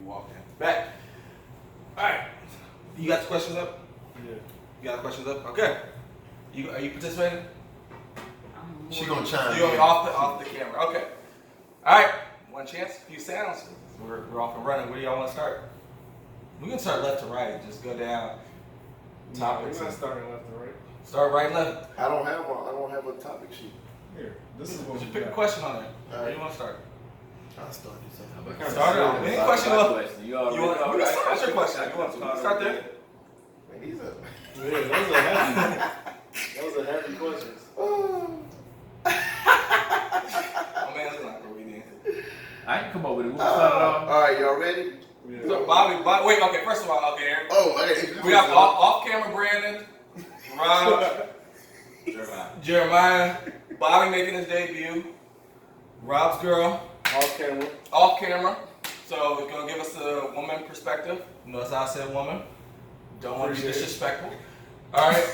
Walk in. Back. Alright. You got the questions up? Yeah. You got the questions up? Okay. Are you participating? She gonna chime You're in. off the camera. Okay. Alright. One chance, a few sounds. We're off and running. Where do y'all want to start? We can start left to right. Just go down. We're Topics. not starting left and right. Start right and left. I don't have a topic sheet. Here, this is what Just we pick a got. question on there. Where do you want to start? I'll start this out. What kind of Start it off. serious- Any question? You You want? We can start with your question. You want to start there? Man, these are. Yeah, those are heavy questions. Oh man, that's not gonna be the I can come up with it. We can start it off. All right, y'all ready? Yeah. So Bobby, wait. Okay, first of all, okay, Aaron. Oh, I got We have off-camera Brandon, Rob, Jeremiah, Bobby making his debut, Rob's girl, Off camera. off camera. So it's gonna give us a woman perspective. Notice I said woman. Don't want to be Appreciate it. disrespectful. All right.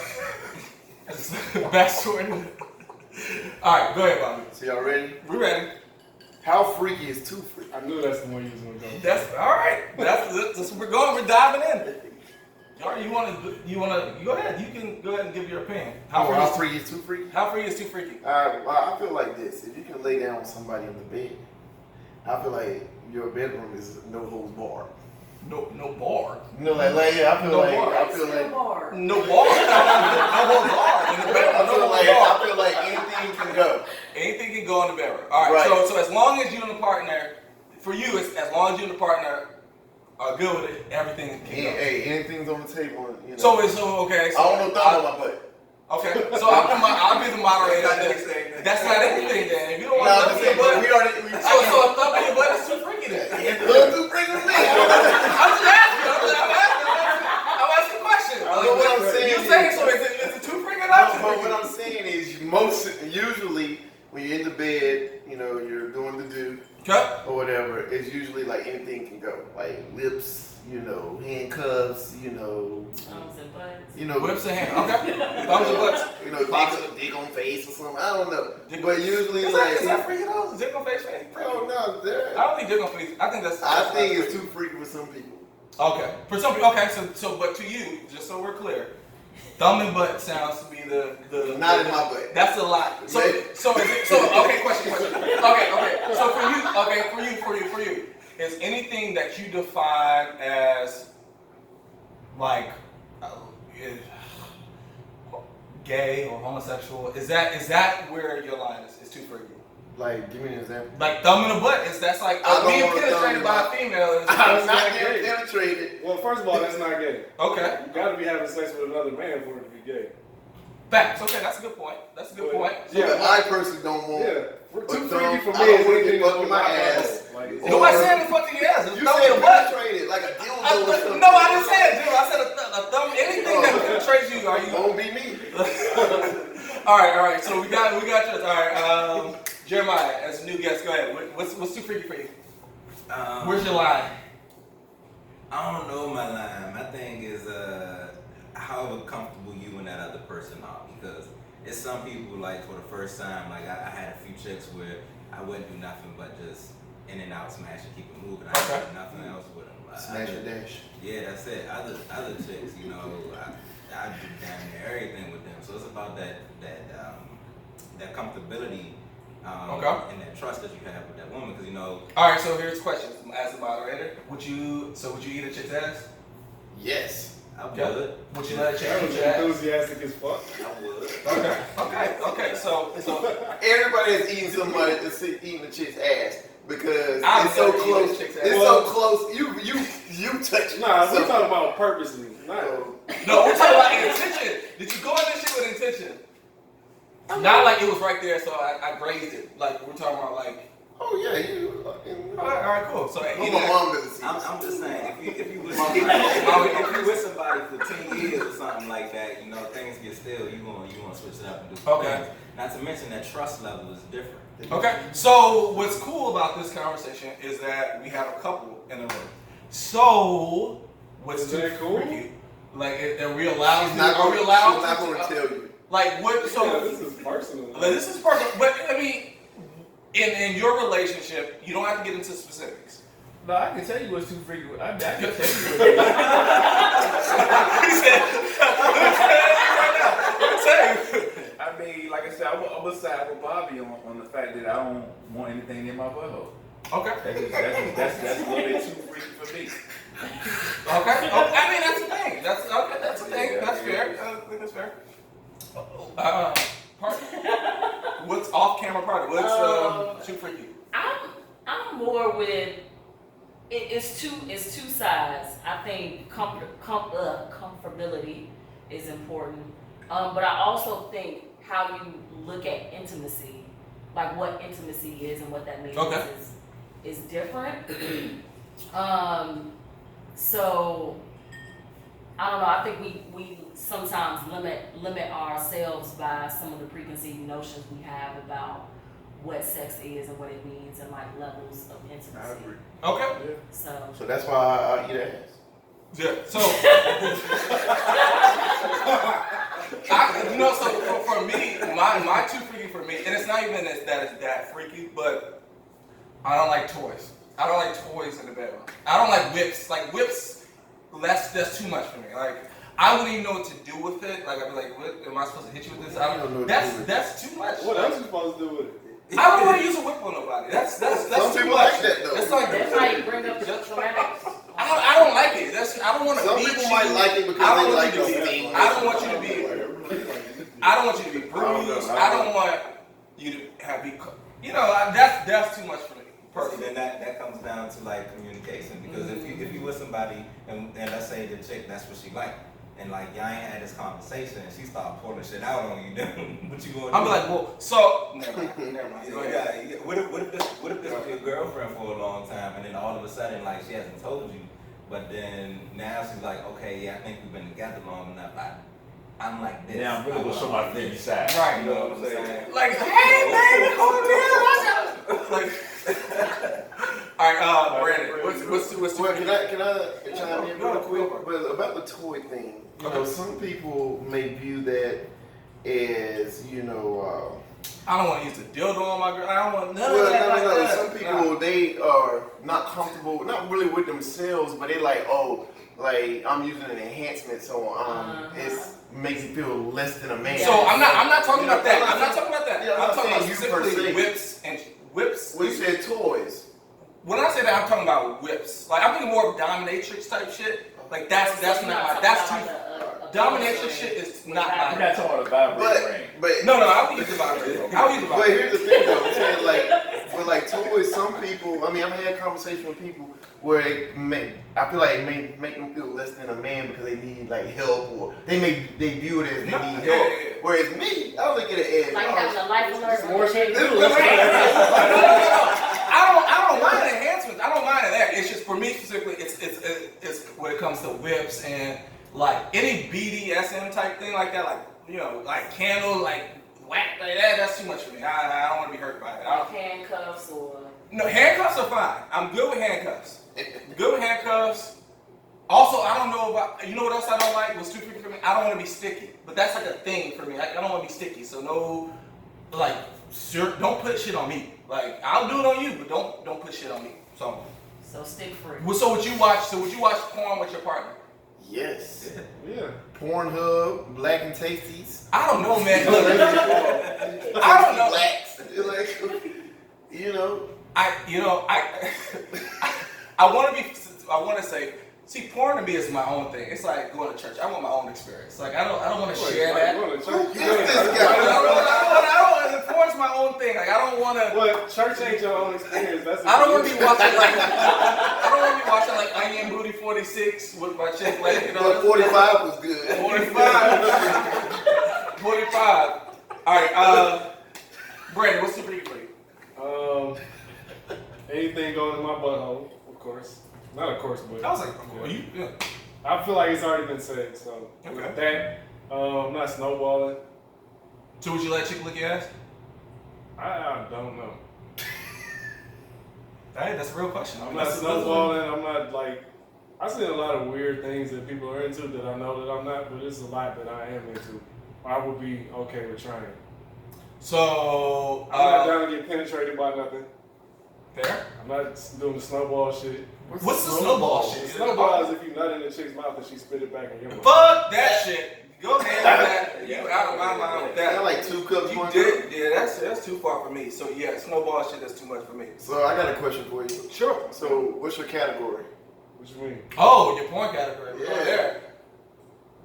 Backstory. All right, go ahead, Bobby. So y'all ready? We ready. How freaky is too freaky? I knew that's the one you was gonna go. That's all right. That's we're going. We're diving in. All right, you wanna go ahead. You can go ahead and give your opinion. How How free? freaky is too freaky? How free is too freaky? Well, I feel like this. If you can lay down with somebody in the bed, I feel like your bedroom is no holds barred. No bar. You know, like yeah, I feel No like bar. I feel like No bar. No bar. In the bedroom. No bar. I feel like anything can go. Anything can go in the bedroom. All right. Right. So as long as you and the partner, for you, it's as long as you and the partner are good with it, everything can go. Hey, anything's on the table. You know. So it's okay. So I don't know thumb on my butt. Okay. So I'll be the moderator. That's not anything then. If you don't No, want I'm to just thumb in your saying, butt, we already. so a thumb in your butt is too freaky then. It's too freaky for me. I'm just asking. I'm asking a question. But what I'm saying You is- saying so? Is it too freaky or not? But what I'm saying is, usually when you're in the bed, you know, you're doing the do Okay. or whatever. It's usually like anything can go, like lips, you know, handcuffs, you know, Whips and hands. Okay. Thumbs and butts. you know, dick on face or something. I don't know. But usually, Is like, that freaky though? Is dick on face freaky? oh no, I don't think dick on face. I think that's. I think it's too freaky for some people. Okay. For some people, okay. So, but to you, just so we're clear, thumb and butt sounds to be the. Not in my butt. That's a lot. So, Maybe. so is it? So, okay. Question. Okay. So for you, is anything that you define as like gay or homosexual? Is that where your line is? Is too freaky? Like, give me an example. Like thumb in the butt? That's like I don't being want a thumb penetrated in by my- a female. Is I'm not not gay. penetrated. Well, first of all, that's not gay. okay. You gotta be having sex with another man for it to be gay. Facts. Okay, that's a good point. That's a good But- point. So that I personally don't want. Yeah. Too a freaky thumb. for I me don't is wanna anything get that's fucked in on my my ass. butthole. Like, Or- Nobody said it's fucking your ass. It's You thumb in said the butt. penetrated, like a dildo or something. No, I didn't say it, dude. I said a thumb. Anything that penetrates you, are you? Won't be me. All right. So we got yours. All right. Jeremiah, as a new guest, go ahead. What's too freaky for you? Where's your line? I don't know my line. My thing is however comfortable you and that other person are, because it's some people like for the first time, like I had a few chicks where I wouldn't do nothing but just in and out, smash and keep it moving. I Okay. didn't do nothing else with them. Smash or dash. Yeah, that's it. Other chicks, you know, I do damn near everything with them. So it's about that comfortability. Okay. And that trust that you have with that woman, because you know. All right. So here's questions. As a moderator, would you eat a chick's ass? Yes. I would. Yeah. Would you let a chick That eat was your ass? enthusiastic as fuck. I would. Okay. So Everybody is eating somebody that's eating a chick's ass because I've it's so never eaten a close. chick's ass. It's Well- so close. You touch. Nah, we're something. talking about purposely. Not. no, we're talking about intention. Did you go in this shit with intention? Not like it was right there, so I grazed it. Like we're talking about like. Oh yeah, you. All right, cool. So Oh, my mom doesn't see I'm this. just saying, if you with somebody, if you with somebody for 10 years or something like that, you know, things get stale. You gonna switch it up and do some Okay. things. Not to mention that trust level is different. Okay, so what's cool about this conversation is that we have a couple in the room. So what's Is too that cool? freaky? Like, are we allowed? She's not Are we gonna- allowed? She's not going to tell you. Like what? So Yeah, this is personal. like, this is personal, but I mean, in your relationship, you don't have to get into specifics. No, I can tell you what's too freaky. I can tell you what it is. He said, let me tell you. I mean, like I said, I'm gonna side with Bobby on the fact that I don't want anything in my butthole. Okay. That's a little bit too freaky for me. Okay. I mean, that's the thing. That's okay. That's the thing. That's fair. I think that's fair. Partner. What's off-camera partner? What's too freaky? I'm more with it's two sides. I think comfortability is important, but I also think how you look at intimacy, like what intimacy is and what that means is different. So I don't know. I think we sometimes limit ourselves by some of the preconceived notions we have about what sex is and what it means and like levels of intimacy. I agree. Okay. So that's why I eat ass. Yeah. So, so for me, my too freaky for me, and it's not even that freaky, but I don't like toys. I don't like toys in the bedroom. I don't like whips. Like whips, that's too much for me. Like I wouldn't even know what to do with it. Like I'd be like, what am I supposed to hit you with this? I don't know. That's too much. What else you supposed to do with it? I don't want to use a whip on nobody. That's Some too people much. like that though. That's like That's how you bring up the dramatics. I don't like it. I don't want to Some beat people you. might like it because I don't they want like you to the be. sting. I don't want you to be. I don't want you to be bruised. I don't want you to be. You know, that's too much for me. Personally, then that comes down to like communication, because if you with somebody and let's say the chick, that's what she like, and like y'all ain't had this conversation and she start pulling shit out on you, then what you gonna do? I'm like, well, so never mind. Go ahead. Yeah, what if this was your girlfriend for a long time and then all of a sudden like she hasn't told you, but then now she's like, okay, yeah, I think we've been together long enough. I'm like this. Now I'm really gonna show my freaky side. Right. You know what I'm saying? Like, hey, baby, come here. Like, all right, Brandon, what's Well, can I chime in Go real ahead, quick? go But about the toy thing, you know, Okay. some people may view that as, you know, I don't want to use a dildo on my girl. I don't want none well, of that. no. Like that. Some people they are not comfortable, not really with themselves, but they like, oh, like I'm using an enhancement, so it makes you feel less than a man. So I'm not talking You know, about that. I'm not talking about that. Yeah, I'm I'm not talking about saying you per specifically se. whips and whips. Well, you said toys. When I say that, I'm talking about whips. Like I'm thinking more of dominatrix type shit. Like that's not my. That's too. Dominatrix shit is not We're my. not talking about a vibrating ring. But No, I would use the vibrator. I would use the But vibrator. here's the thing though, I'm saying like toys, some people, I mean, I've had conversations with people where I feel like it may make them feel less than a man because they need like help, or they view it as they need help. Yeah. Whereas me, I look at it as, Like having a life alert. More shit. this No, was I don't mind enhancements. I don't mind that. It's just for me specifically. It's when it comes to whips and like any BDSM type thing like that. Like you know, like candle, like whack like that. That's too much for me. I don't want to be hurt by it. I don't, Handcuffs or no, handcuffs are fine. I'm good with handcuffs. Good with handcuffs. Also, I don't know about, you know what else I don't like? What's too freaky for me? I don't want to be sticky. But that's like a thing for me. Like, I don't want to be sticky. So no, like, don't put shit on me. Like, I'll do it on you, but don't put shit on me. So stick free. would you watch porn with your partner? yes. Yeah. Pornhub, Black and Tasties. I don't know, man. Look, I don't know. Blacks. Like, you know. I want to say, see, porn to me is my own thing. It's like going to church. I want my own experience. Like I don't want to share that. Porn's my own thing. Like I don't want to. Well, church ain't your own experience. That's I don't want to be watching like Onion Booty 46 with my chick like, you know. But 45 was good. 45. 45. All right, Brandon, what's the freaky for you? Anything going in my butthole, of course. Not of course, but I was like, are you? Yeah. I feel like it's already been said. So Okay. with that, I'm not snowballing. So would you let a chick lick your ass? I don't know. Hey, that's a real question. I'm not snowballing. I'm not like. I've seen a lot of weird things that people are into that I know that I'm not, but there's a lot that I am into. I would be okay with trying. So I'm not down to get penetrated by nothing. fair. I'm not doing the snowball shit. What's the snowball shit? Snowball is if you nut in the chick's mouth and she spit it back in your mouth. Fuck that shit. Go ahead with that. You out of my mind with I that. like 2 cups. You 1 did, cup. yeah. That's too far for me. So yeah, snowball shit. That's too much for me. So I got a question for you. Sure. So what's your category? What you mean? Oh, your porn category. Yeah. Oh, there.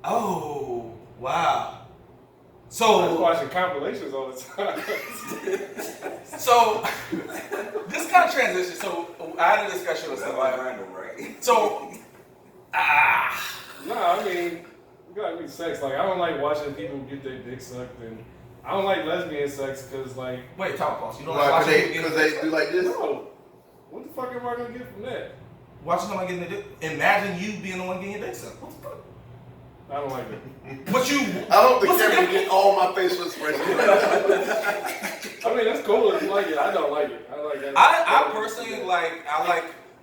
Oh, wow. I was So, watching compilations all the time. so this kind of transition. So I had a discussion with That's somebody. random, right? So, Nah, I mean, you gotta be sex. Like, I don't like watching people get their dick sucked, and I don't like lesbian sex because, like, wait, talk pause. You don't Why? like watching Because they do like this? no. What the fuck am I gonna get from that? watching somebody getting their dick. Imagine you being the one getting your dick sucked. What the fuck? I don't like it. But you. I don't think What's the they're gonna difference? get all my facial expressions. I mean, that's cool if you like it. I don't like it. I like that. I personally like.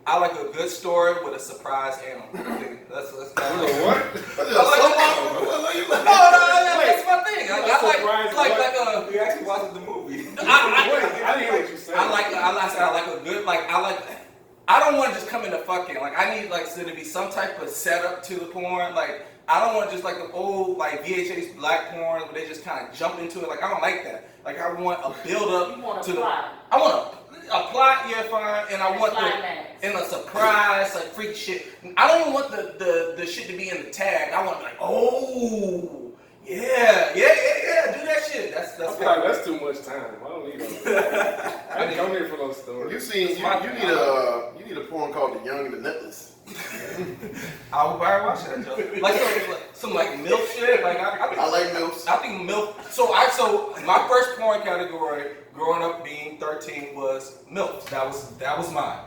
I like a good story with a surprise animal. I think that's kind of like. What? No, that's my thing. I like a. We actually watched the movie. I didn't hear what you said. I like a good, I don't want to just come into fucking, like, I need, like, so to be some type of setup to the porn, like, I don't want just, like, the old, like, VHS black porn where they just kind of jump into it, like, I don't like that. Like, I want a build-up You want to a the, plot. I want a plot, yeah, fine, and I want Climax. and a surprise, like, freak shit. I don't even want the shit to be in the tag. I want, like, oh, yeah, do that shit. That's I feel like that's too much time. I don't need all that. I didn't come here for those You stories. seen? You need a porn called The Young and the Nutless. I would probably watch that, Joe. Like some like milk shit. Like I like milfs. I think milk. So my first porn category growing up being 13 was milk. That was mine.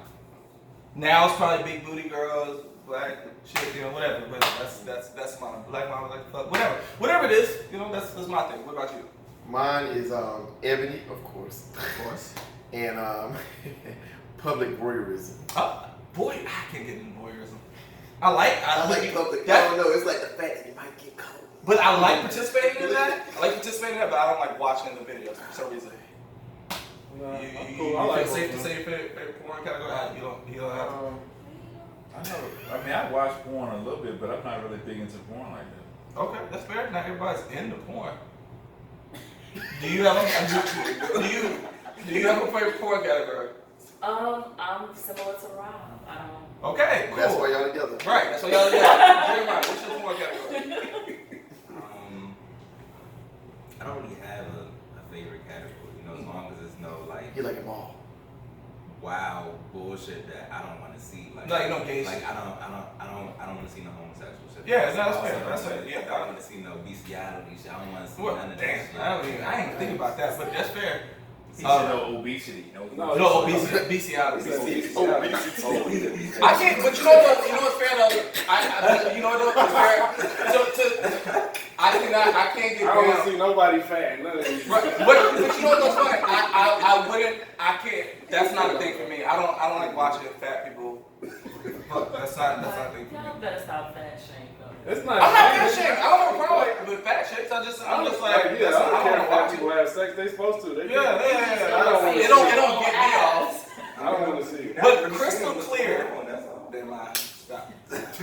Now it's probably big booty girls, black shit, you know, whatever. But that's mine. Black mama like fuck, whatever it is, you know, that's my thing. What about you? Mine is ebony, of course, Of course. and public voyeurism. Boy, I can't get into voyeurism. I like public. that- I don't know. It's like the fact that you might get caught. But I like participating in that. But I don't like watching the videos for some reason. Nah, You I'm cool. I like feel safe to both say your favorite porn category? You don't have. I know. I mean, I watch porn a little bit, but I'm not really big into porn like that. Okay, that's fair. Not everybody's into porn. Do you have a favorite porn category? I'm similar to Rob. I don't. Okay, cool. That's why y'all together. Right, that's what y'all do. Jeremiah, what's your porn category? I don't really have a favorite category, you know, as long as there's no like You like them all. wow bullshit that I don't want to see. Like, No, you don't gay like shit. I don't want to see no homosexual shit. Yeah, no, that's Also, fair, that's fair, yeah. I don't want to see no bestiality shit. I don't want to see What? none of that Damn, shit. I didn't even think about that, but that's fair. He said no obesity. No, No, obesity. Oh, I can't, but you know what's fair though? You know what's fair? I can't get I don't want to down. see nobody fat. None of these. But you know what's funny? I can't. That's not a thing for me. I don't like watching fat people. That's not a thing for me. Y'all better stop fat shaming. It's not. I'm not fat shamed. I don't have a problem with fat chicks. I'm just like, yeah, that's I not, don't care I if don't white watch it. people have sex. They supposed to. They Yeah. I don't want to It see don't it. get me off. I don't want to see it. But crystal clear. Then my stop. He's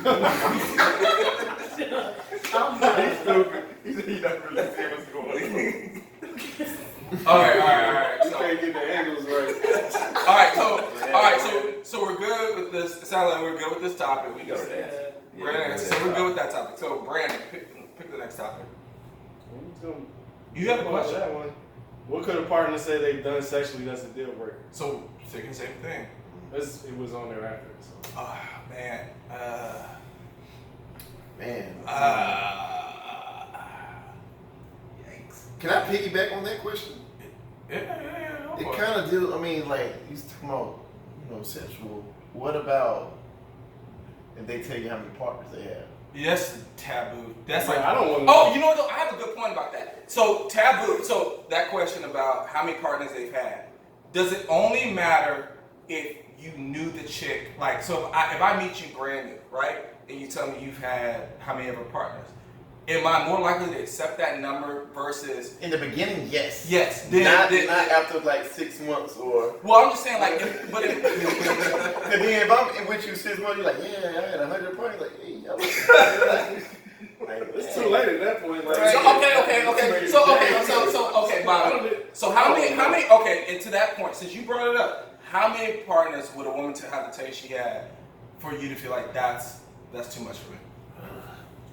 stupid. He doesn't really see what's going on. All right. You can't get the angles right. All right. So we're good with this. It sounds like we're good with this topic. We go there. Brandon, so we're good with that topic. So Brandon, pick the next topic. You have a question. That one. What could a partner say they've done sexually that's a deal breaker? So same thing. It was on there after. So. Oh man. Yikes. Can I piggyback on that question? Yeah. It kind of deals. I mean, like you talking about, sexual. What about if they tell you how many partners they have? Yes, taboo. That's like I don't want. Oh, you know what? Though? I have a good point about that. So taboo. So that question about how many partners they've had. Does it only matter if you knew the chick? Like, so if I meet you brand new, right, and you tell me you've had how many of her partners? am I more likely to accept that number versus In the beginning, yes. yes? Not after like 6 months or. Well, I'm just saying, like, but And then if I'm with you 6 months, you're like, yeah, I had 100 points. Like, hey, y'all. It's too late at that point. Like, so okay, Bobby. So how many? Okay, and to that point, since you brought it up, how many partners would a woman have to tell you she had for you to feel like that's too much for me?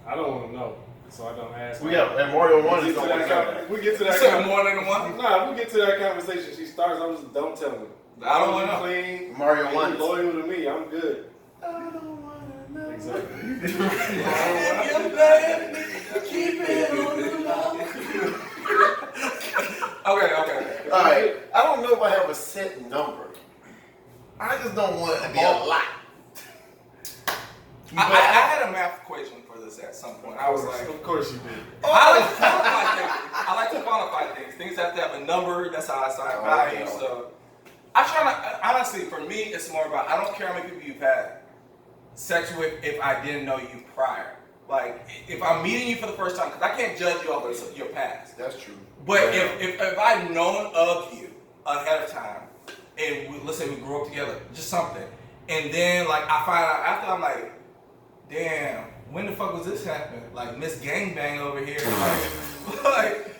I don't want to know, so I don't ask. We got and Mario 1 is We going to get to that. So more than one? Nah, we get to that conversation. She starts. I'm just don't tell me. I don't want to know. Clean. Mario and 1. you loyal to me. I'm good. I don't want to know. Exactly. Keep it on the low. Okay. All right. I don't know if I have a set number. I just don't want it to be a lot. I had a math equation for this at some point. I was like, of course you did. I like to quantify things. Things have to have a number. That's how I assign value. So I try to, honestly, for me, it's more about, I don't care how many people you've had sex with if I didn't know you prior. Like, if I'm meeting you for the first time, because I can't judge you off of your past. That's true. But if I've known of you ahead of time, and let's say we grew up together, just something, and then like I find out after, I'm like, damn, when the fuck was this happening? Like Miss Gangbang over here,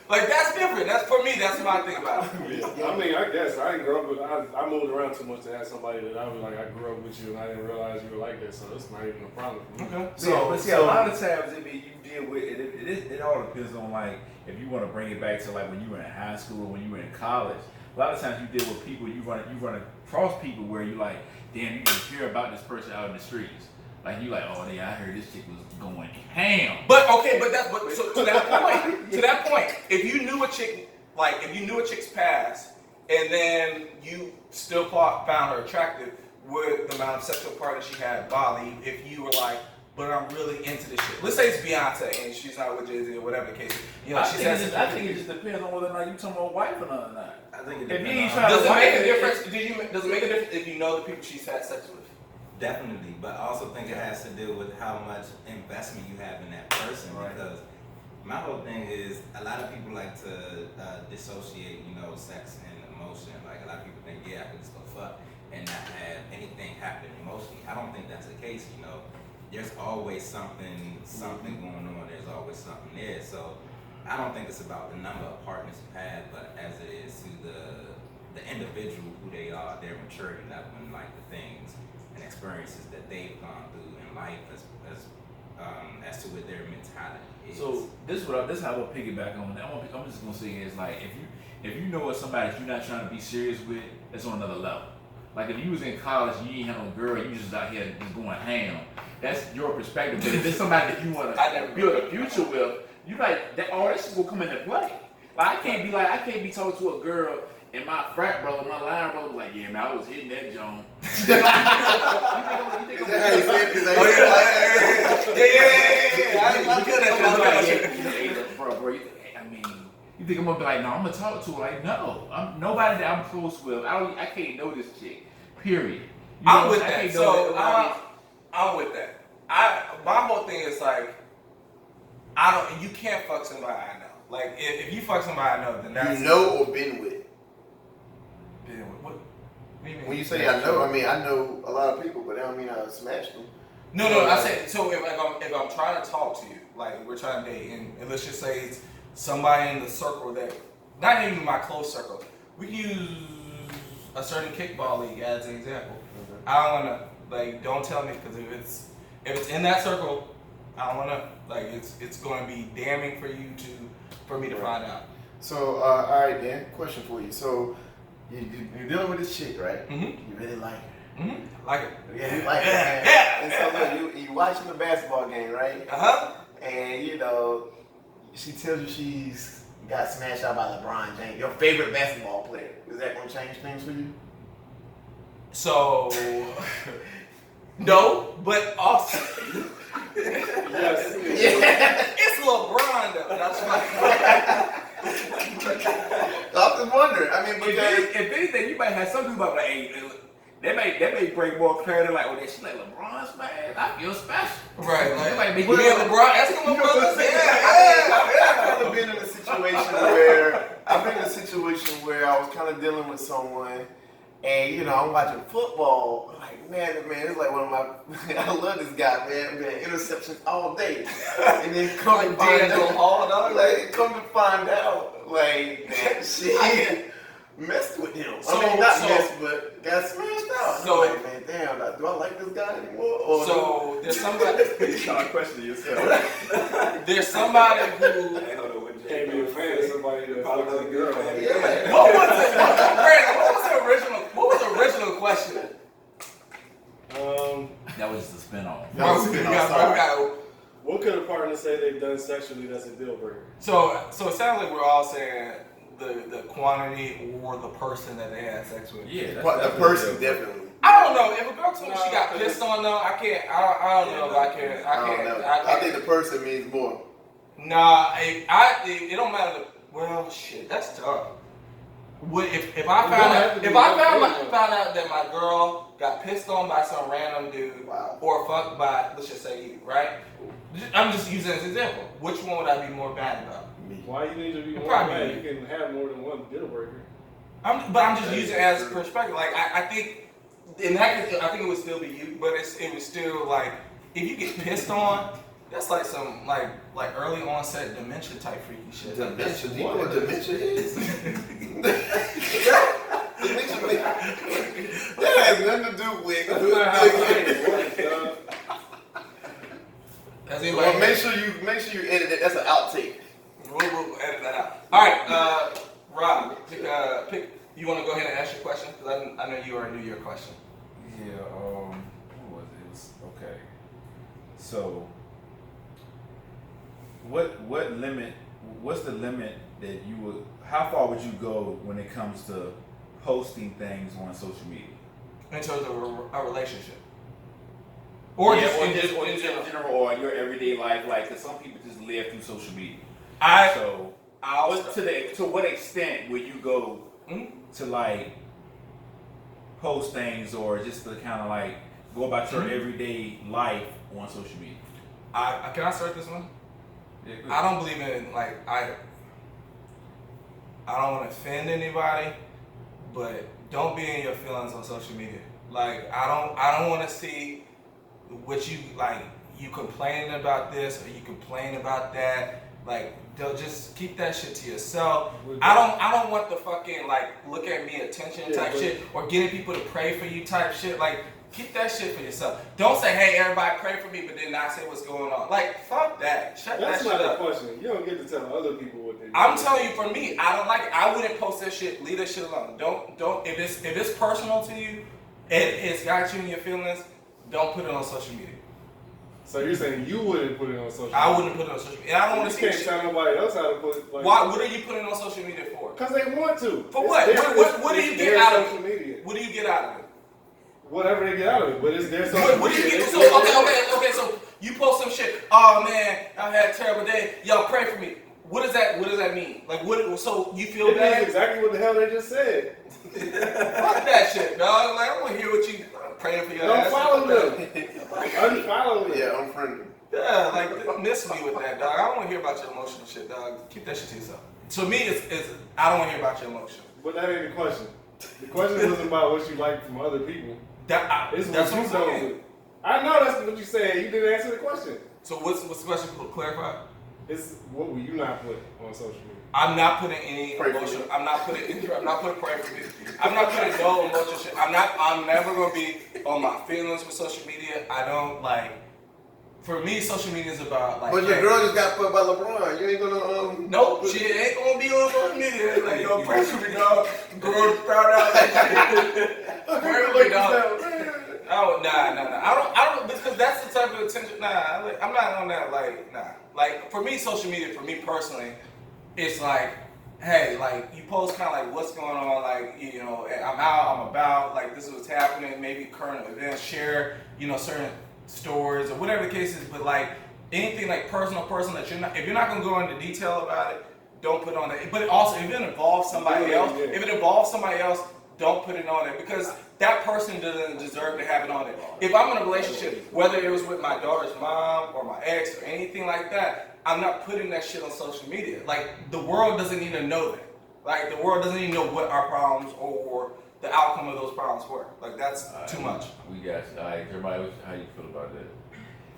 like that's different. That's for me. That's what I think about it. I mean, I guess I didn't grow up with. I moved around too much to have somebody that I was like, I grew up with you and I didn't realize you were like that. So it's not even a problem for me. Okay. But see, a lot of times, I mean, you deal with it all depends on like if you want to bring it back to like when you were in high school, when you were in college. A lot of times you deal with people, you run across people where you like, damn, you can hear about this person out in the streets. Like you like, oh yeah, I heard this chick was going ham. But so to that point, if you knew a chick, like if you knew a chick's past, and then you still found her attractive with the amount of sexual partners she had, Bali, if you were like, but I'm really into this shit. Let's say it's Beyonce and she's not with Jay-Z or whatever the case. You know, I think it just depends on whether or not you talking about wife or not. I think it If you depends ain't on- trying Does to it make a wife- difference? Does it make a difference if you know the people she's had sex with? Definitely, but I also think it has to do with how much investment you have in that person. Right. Because my whole thing is a lot of people like to dissociate, sex and emotion. Like a lot of people think, yeah, I can just go fuck and not have anything happen emotionally. I don't think that's the case. There's always something going on. There's always something there. So I don't think it's about the number of partners you have, but as it is to the individual, who they are, their maturity level, and like the things and experiences that they've gone through in life as to what their mentality is. So this is how I'm gonna piggyback on that. I'm just gonna say is like if you know it's somebody that you're not trying to be serious with, it's on another level. Like if you was in college, you ain't have no girl, you just out here just going ham. That's your perspective. But if it's somebody that you want to build a future with, you like that. All this shit will come into play. Like I can't be talking to a girl and my frat brother, my line brother, was like, yeah, man, I was hitting that joint. Is that how you say it? Is that how you say it? Bro, you think I'm gonna be like, no, I'm gonna talk to her. Like, no, nobody that I'm close with. I can't know this chick. Period. I'm with that. So I'm with that. My whole thing is like, you can't fuck somebody I know. Like if you fuck somebody I know, then that's You know or been with. What do you mean? When you say I know, I mean I know a lot of people, but that don't mean I smashed them. No, I said so if I'm trying to talk to you, like we're trying to date, and let's just say it's somebody in the circle that, not even my close circle. We can use a certain kickball league as an example. I don't wanna don't tell me, because if it's in that circle, I don't wanna it's going to be damning for me to find out. So all right, Dan. Question for you. So you're dealing with this chick, right? Mm-hmm. You really like her. Mm-hmm. Like it. Yeah, you like her. Man. Yeah. And so look, you watching the basketball game, right? And she tells you she's got smashed out by LeBron James, your favorite basketball player. Is that gonna change things for you? So no, but also Yes. it's LeBron though. That's why. I'm just wondering. I mean, because If anything, you might have some people like, hey, That may bring more clarity. Like, oh, that shit like LeBron's man. I feel special. Right, That like might make me you and LeBron, Eskimo brothers. I've kind of been in a situation where I was kind of dealing with someone, and you know, I'm watching football. I'm like, man, it's like one of my. I love this guy, man. Interceptions all day, and then come to find D'Angelo out, Hall, dog. come to find out, like that shit messed with him. So- I mean, not so- messed, but got smashed out. So- I'm like, man, damn, do I like this guy anymore? Or So there's somebody. You start questioning yourself. There's somebody who. Hey, hold on, what Can't be a fan of somebody that fucks a girl. yeah. What was it? Brandon, what was the original question? That was just a spin off. That was a spin-off, sorry. What could a partner say they've done sexually that's a deal breaker? So it sounds like we're all saying the quantity or the person that they had sex with. Yeah, that's But the definitely person a deal. definitely. I don't know. If a girl told me No, she got 'cause pissed on though, I can't. I don't know if I can. I don't know. I think the person means more. Nah, it don't matter. Well, shit, that's tough. What if I It found don't have out to be if I one found thing, found out that my girl got pissed on by some random dude Wow. or fucked by, let's just say you, right? I'm just using as an example. Which one would I be more bad about? Why you need to be more Probably mad? me. You can have more than one deal breaker. But I'm just using it as a perspective. Like I think in that case, I think it would still be you, but it was still like if you get pissed on, that's like some like early onset dementia type freaky shit. Dementia. Do you know what dementia is? Dementia. That has nothing to do with. That's not how it works, dog. Has anybody? Well, make sure you edit it. That's an outtake. We'll edit that out. All right, Rob, pick. You want to go ahead and ask your question because I know you already knew your question. Yeah, what was it? It was okay. So, what's the limit that you would, how far would you go when it comes to posting things on social media? In terms of a relationship, or just in general, or in your everyday life, like, cause some people just live through social media. So, to what extent will you go to like post things or just to kind of like go about your everyday life on social media? Can I start this one? Yeah, I don't believe in like I don't want to offend anybody, but don't be in your feelings on social media. Like I don't want to see what you like. You complaining about this or you complain about that. Like they'll just keep that shit to yourself. I don't want the fucking like look at me attention type shit or getting people to pray for you type shit. Like keep that shit for yourself. Don't say, hey, everybody pray for me, but then not say what's going on. Like, fuck that. Shut That's that shit not a up. question. You don't get to tell other people what they do. I'm telling you, for me, I don't like it. I wouldn't post that shit. Leave that shit alone. Don't. If it's personal to you, and it's got you in your feelings, don't put it on social media. So you're saying you wouldn't put it on social media? I wouldn't put it on social media. And I don't want to see You can't shit. tell nobody else how to put it. Like, Why? What are you putting on social media for? Because they want to. For It's what? their- What do you it's get their out of social it? media. What do you get out of it? Whatever they get out of it, but it's their social What do you media. get? It's So their- okay. So you post some shit. Oh man, I had a terrible day. Y'all pray for me. What does that mean? Like what? So you feel It means bad? exactly what the hell they just said. Fuck that shit, dog. Like I want to hear what you praying for your Don't ass. follow them. Like, Unfollow them. Yeah, I'm friendly. yeah, like miss me with that, dog. I don't want to hear about your emotional shit, dog. Keep that shit to yourself. To me, it's I don't want to hear about your emotion. But that ain't the question. The question wasn't about what you like from other people. That's It's what what I'm you know. saying. I know that's what you said. You didn't answer the question. So what's the question? Clarify. It's what will you not put on social media? I'm not putting any Pray for emotion. me. I'm not putting pray for me. I'm not putting no emotional shit. I'm never gonna be on my feelings with social media. I don't like. For me, social media is about like. But your hey, girl just got put by LeBron. You ain't gonna Nope, she ain't gonna be on social media. Like, yo, pray for me, dog. Girl, found out that shit. Pray for me, dog. Oh, nah. I don't, because that's the type of attention. Nah, like, I'm not on that. Like, nah. Like, for me, social media, for me personally, it's like, hey, like, you post kind of like what's going on, like, you know, I'm out, I'm about, like, this is what's happening, maybe current events, share, you know, certain stories or whatever the case is, but like, anything like personal that you're not, if you're not gonna go into detail about it, don't put on that. But also, if it involves somebody else, don't put it on there because that person doesn't deserve to have it on there. If I'm in a relationship, whether it was with my daughter's mom or my ex or anything like that, I'm not putting that shit on social media. Like, the world doesn't need to know that. Like, the world doesn't even know what our problems or the outcome of those problems were. Like, that's too much. We got you. All right, everybody, how you feel about that?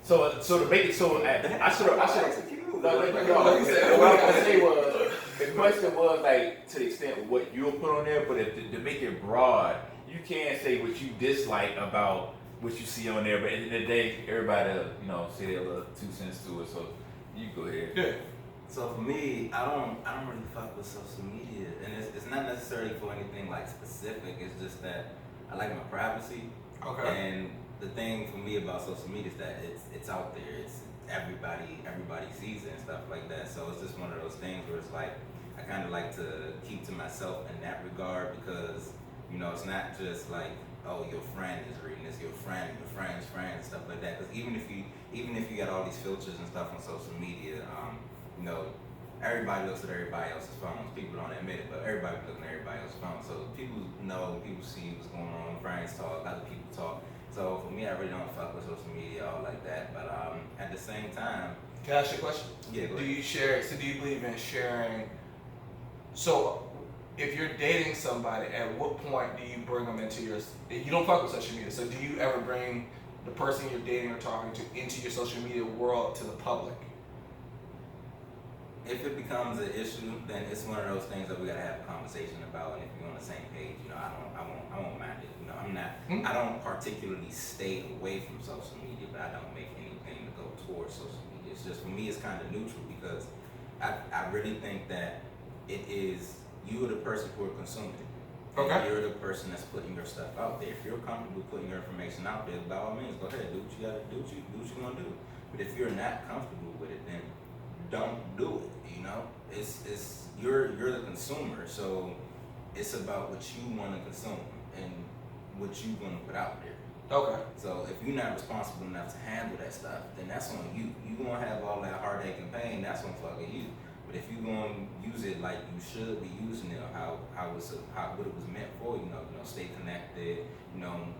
So to make it so, I should have. No, what I was gonna say was, the question was like to the extent of what you'll put on there, but if to make it broad, you can't say what you dislike about what you see on there. But at the end of the day, everybody, say their little 2 cents to it. So you go ahead. Yeah. So for me, I don't really fuck with social media, and it's not necessarily for anything like specific. It's just that I like my privacy. Okay. And the thing for me about social media is that it's out there. It's everybody sees it and stuff like that. So it's just one of those things where it's like I kind of like to keep to myself in that regard, because it's not just like, oh, your friend is reading this, your friend, your friend's friend, and stuff like that. Because even if you got all these filters and stuff on social media, everybody looks at everybody else's phones. People don't admit it, but everybody looking at everybody else's phone. So people know, people see what's going on. Friends talk, other people talk. So for me, I really don't fuck with social media all like that. But at the same time, Can I ask you a question? Yeah, go Do ahead. you believe in sharing? So, if you're dating somebody, at what point do you bring them into your? You don't fuck with social media, so do you ever bring the person you're dating or talking to into your social media world to the public? if it becomes an issue, then it's one of those things that we gotta have a conversation about. And if you're on the same page, I won't mind it. I don't particularly stay away from social media, but I don't make anything to go towards social media. It's just, for me, it's kind of neutral, because I really think that it is, you are the person who are consuming it. And Okay. you're the person that's putting your stuff out there. If you're comfortable putting your information out there, by all means, go ahead, do what you gotta do, what you're gonna do. But if you're not comfortable with it, then don't do it. It's you're the consumer, so it's about what you want to consume and what you want to put out there. Okay. So if you're not responsible enough to handle that stuff, then that's on you. You gonna have all that heartache and pain. That's on fucking you. But if you gonna use it like you should be using it, or what it was meant for, stay connected,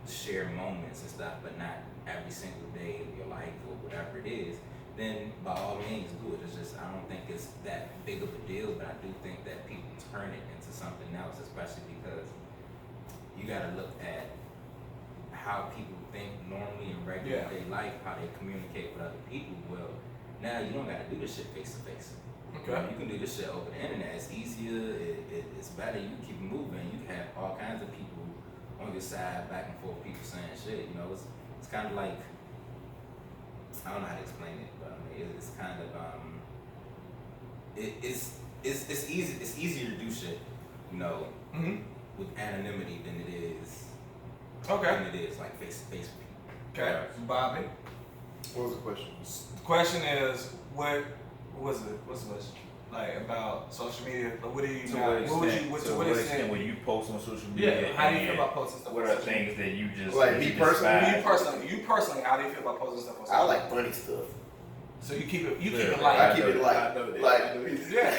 share moments and stuff, but not every single day of your life or whatever it is, then by all means do it. It's just, I don't think it's that big of a deal, but I do think that people turn it into something else, especially because you gotta look at how people think normally in regular day life, how they communicate with other people. Well, now you don't gotta do this shit face to face. Okay. You can do this shit over the internet. It's easier, it's better, you can keep it moving. You can have all kinds of people on your side, back and forth, people saying shit. It's kind of like, I don't know how to explain it, but I mean, it's kind of it's easy. It's easier to do shit, Mm-hmm. with anonymity than it is like face to face with people. Okay. Bobby. What was the question? The question is, what was it? What's the question? Like, about social media? Like, what do you? To not- what what would extent? you? What, To to what what extent extent? when you post on social media? Yeah. How do you feel and about posting stuff? What on are social things that you just Like, that me you personally? despise? You personally, how do you feel about posting stuff on social I media? like funny stuff. So you keep it. You keep Yeah, it I light. keep it light. Yeah.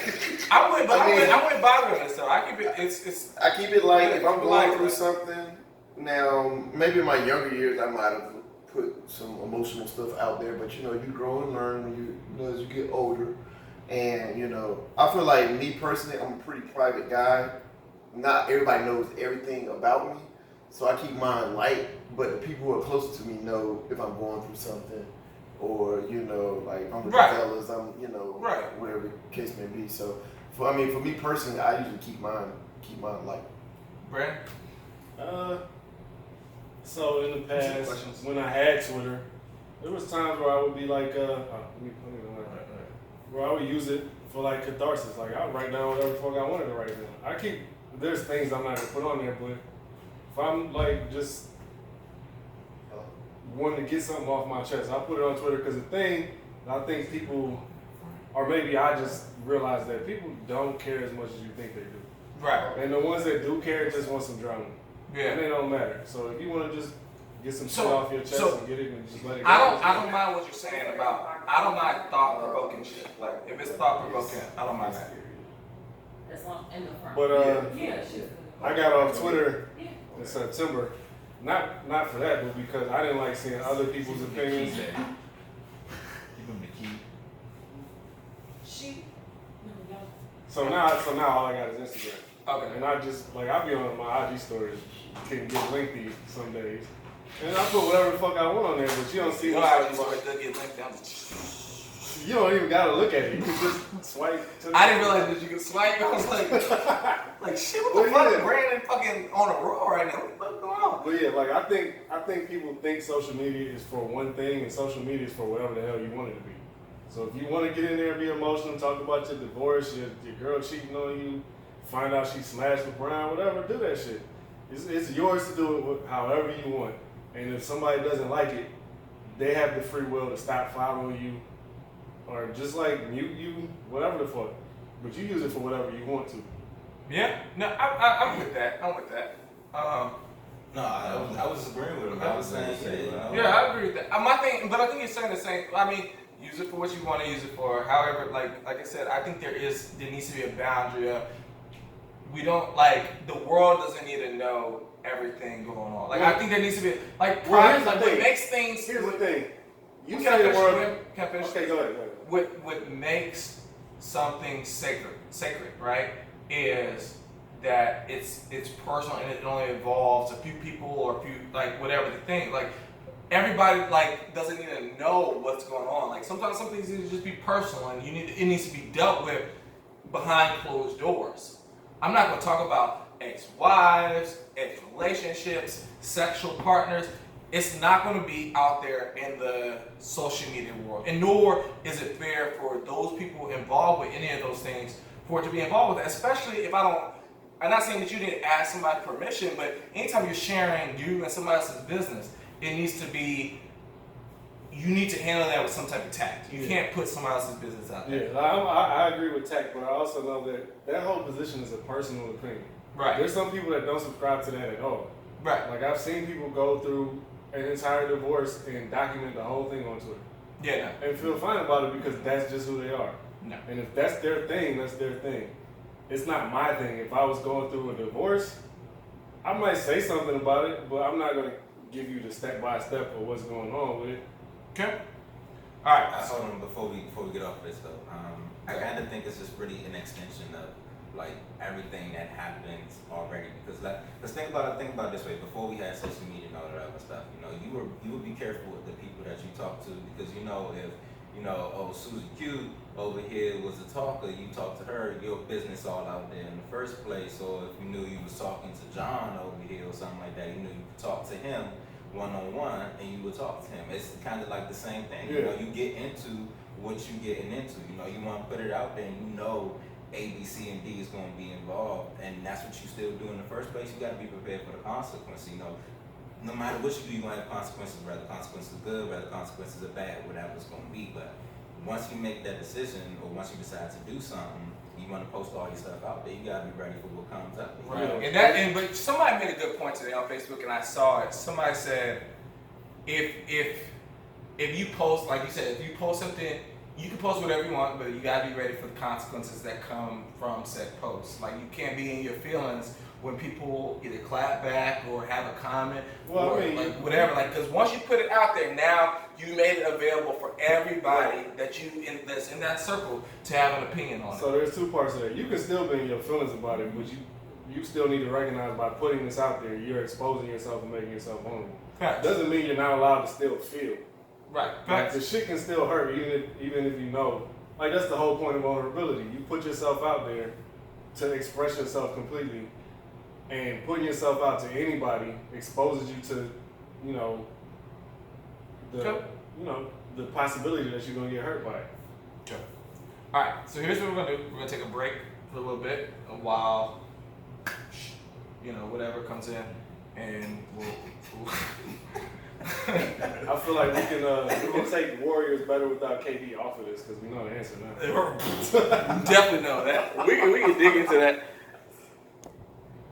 I wouldn't. But I mean- I wouldn't bother with it. So I keep it. It's. I keep it light. If I'm Light. going through something, now maybe in my younger years I might have put some emotional stuff out there, but you grow and learn when as you get older, and I feel like me personally, I'm a pretty private guy. Not everybody knows everything about me, so I keep mine light. But the people who are closest to me know if I'm going through something, or like if I'm with Right. the fellas, I'm Right. whatever the case may be. So for me personally, I usually keep mine light. Brandon. So in the past, Questions? when I had Twitter, there was times where I would be like, where I would use it for like catharsis. Like I would write down whatever the fuck I wanted to write down. There's things I'm not gonna put on there, but if I'm like just wanting to get something off my chest, I put it on Twitter, because the thing I think people, or maybe I just realized that people don't care as much as you think they do. Right. And the ones that do care just want some drama. And Yeah. it don't matter. So if you want to just get some shit So- off your chest so- and get it and just let it go. I don't mind what you're saying about. I don't mind thought provoking shit. Like, if it's thought provoking, I don't mind that. That's on in the front. But Yeah, sure. I got off Twitter Yeah. in September, Not for that, but because I didn't like seeing other people's opinions. Give him the key. She. So now all I got is Instagram. Okay. And I just, like, I be on my IG stories, can get lengthy some days. And I put whatever the fuck I want on there, but you don't see You know, what's I talking just about. like to get linked down. You don't even gotta look at it. You can just swipe to the I didn't realize that you could swipe. I was like shit, what the Well, fuck? yeah. Brandon fucking on a roll right now. What the fuck going on? But yeah, like I think people think social media is for one thing, and social media is for whatever the hell you want it to be. So if you want to get in there and be emotional, talk about your divorce, your girl cheating on you, find out she smashed with Brian, whatever, do that shit. It's yours to do it however you want. And if somebody doesn't like it, they have the free will to stop following you, or just like mute you, whatever the fuck. But you use it for whatever you want to. Yeah, no, I'm with that. I'm with that. No, I was agreeing with him. I was saying, Yeah, I agree with that. My thing, but I think you're saying the same. I mean, use it for what you want to use it for. However, like I said, I think there needs to be a boundary of we don't like the world doesn't need to know everything going on. Like I think there needs to be like Well, private, here's the like what thing. makes things. Here's the thing. You Can I say the finish? word. Can I finish? Okay, go ahead. What makes something sacred, right? Is that it's personal and it only involves a few people or a few like whatever the thing. Like everybody like doesn't need to know what's going on. Like sometimes some things need to just be personal and it needs to be dealt with behind closed doors. I'm not gonna talk about ex-wives, ex-relationships, sexual partners. It's not going to be out there in the social media world. And nor is it fair for those people involved with any of those things for it to be involved with it, especially if I'm not saying that you didn't ask somebody permission, but anytime you're sharing you and somebody else's business, it needs to be, you need to handle that with some type of tact. You can't put somebody else's business out there. Yeah, I agree with tact, but I also know that whole position is a personal opinion. Right. There's some people that don't subscribe to that at all. Right. Like I've seen people go through an entire divorce and document the whole thing on Twitter. Yeah, And feel fine about it because that's just who they are. no. And if that's their thing, that's their thing. It's not my thing. If I was going through a divorce, I might say something about it, but I'm not going to give you the step by step of what's going on with it. Okay. All right. Hold on, before we get off this though, I kind of think it's just really an extension of like everything that happens already. Because let's think about it this way. Before we had social media and all that other stuff, you would be careful with the people that you talk to because if Susie Q over here was a talker, you talk to her, your business all out there in the first place. Or if you knew you was talking to John over here or something like that, you could talk to him one-on-one and you would talk to him. It's kind of like the same thing. Yeah. You get into what you getting into. You want to put it out there and A, B, C, and D is going to be involved, and that's what you still do in the first place. You got to be prepared for the consequences. No matter what you do, you're going to have consequences, whether consequences are good, whether consequences are bad, whatever it's going to be. But once you make that decision, or once you decide to do something, you want to post all your stuff out there. You got to be ready for what comes up. Right. But somebody made a good point today on Facebook, and I saw it. Somebody said, if you post, like you said, if you post something, you can post whatever you want, but you gotta be ready for the consequences that come from said posts. Like you can't be in your feelings when people either clap back or have a comment or like whatever. Like because once you put it out there, now you made it available for everybody that's in that circle to have an opinion on it. So there's two parts of that. You can still be in your feelings about it, but you still need to recognize by putting this out there, you're exposing yourself and making yourself vulnerable. Facts. Doesn't mean you're not allowed to still feel. Right. Like the shit can still hurt even if you know. Like that's the whole point of vulnerability. You put yourself out there to express yourself completely, and putting yourself out to anybody exposes you to, the possibility that you're gonna get hurt by it. Okay. All right. So here's what we're gonna do. We're gonna take a break for a little bit while whatever comes in, and we'll I feel like we can take Warriors better without KD off of this because we know the answer now. definitely know that. We can dig into that.